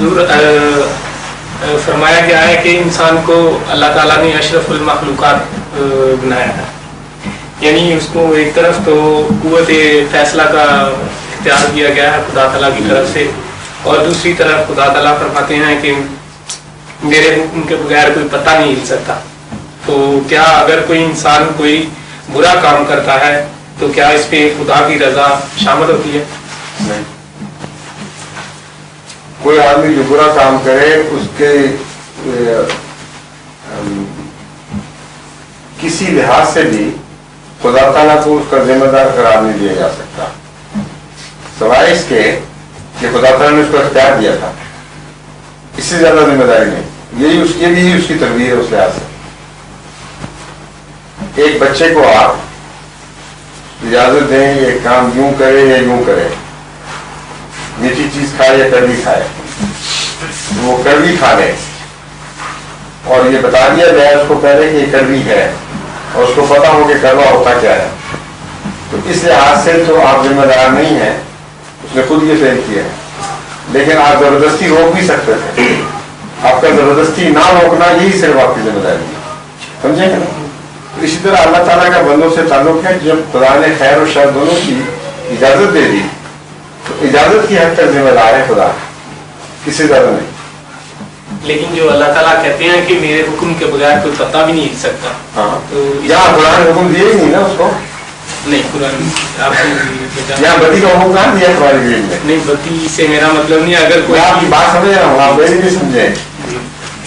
حضور فرمایا گیا ہے کہ انسان کو اللہ تعالیٰ نے اشرف المخلوقات بنایا ہے، یعنی اس کو ایک طرف تو قوت فیصلہ کا اختیار دیا گیا ہے خدا تعالیٰ کی طرف سے، اور دوسری طرف خدا تعالیٰ فرماتے ہیں کہ میرے حکم کے بغیر کوئی پتہ نہیں ہل سکتا۔ تو کیا اگر کوئی انسان کوئی برا کام کرتا ہے تو کیا اس پہ خدا کی رضا شامل ہوتی ہے؟ نہیں، کوئی آدمی جو برا کام کرے اس کے کسی لحاظ سے بھی خدا تعالیٰ کو اس کا ذمہ دار قرار نہیں دیا جا سکتا، سوائے اس کے کہ خدا تعالیٰ نے اس کو اختیار دیا تھا، اس سے زیادہ ذمہ داری نہیں۔ یہی اس کے لیے اس کی تربیت ہے۔ اس لحاظ سے ایک بچے کو آپ اجازت دیں یہ کام یوں کرے یا یوں کرے، میٹھی چیز کھائے یا کڑوی کھائے، وہ کڑوی کھا لے اور یہ بتا دیا جائے اس کو پہلے کہ یہ کڑوی ہے اور اس کو پتا ہو کہ کڑوا ہوتا کیا ہے، تو اس لحاظ سے تو آپ ذمہ دار نہیں ہیں، اس نے خود یہ فیل کیا ہے۔ لیکن آپ زبردستی روک بھی سکتے تھے، آپ کا زبردستی نہ روکنا یہی صرف آپ کی ذمہ داری ہے، سمجھیں گے نا؟ اسی طرح اللہ تعالیٰ کا بندوں سے تعلق ہے، جب خدا نے خیر اور شر دونوں کی اجازت دے دی تو اجازت کی حد تک ذمہ دار ہے خدا، کسی زیادہ نہیں۔ لیکن جو اللہ تعالیٰ کہتے ہیں کہ میرے حکم کے بغیر کوئی پتہ بھی نہیں ہل سکتا، ہاں، تو یہاں خدا نے حکم دیا ہی نہیں نا اس کو، نہیں قرآن یہاں بدی کا حکم کہاں دیا قرآن کریم میں؟ نہیں، بدی سے میرا مطلب نہیں، اگر کوئی آپ کی بات سمجھ رہا ہوں، آپ میری بھی سمجھیں۔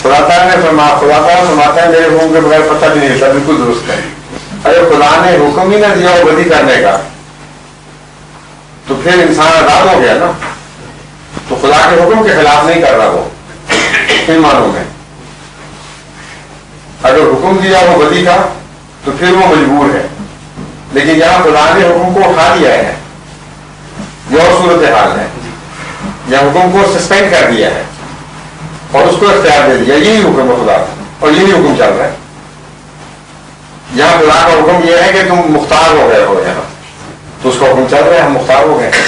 خدا تعالیٰ نے خدا تعالیٰ فرماتا ہے میرے حکم کے بغیر پتہ بھی نہیں ہوتا، بالکل درست ہے۔ اگر خدا نے حکم ہی نہ دیا ہو بدی کرنے کا تو پھر انسان آزاد ہو گیا نا، تو خدا کے حکم کے خلاف نہیں کر رہا وہ کن معنوں میں۔ اگر حکم دیا ہو بدی کا تو پھر وہ مجبور ہے، لیکن یہاں خدا نے حکم کو اٹھا دیا ہے، یہ اور صورتحال ہے، یا حکم کو سسپینڈ کر دیا ہے اور اس کو اختیار دے دیا، یہی حکم ہے خدا کا، اور یہی حکم چل رہا ہے۔ یہاں خدا کا حکم یہ ہے کہ تم مختار ہو گئے ہو، یہاں تو اس کا حکم چل رہا ہے، ہم مختار ہو گئے ہیں۔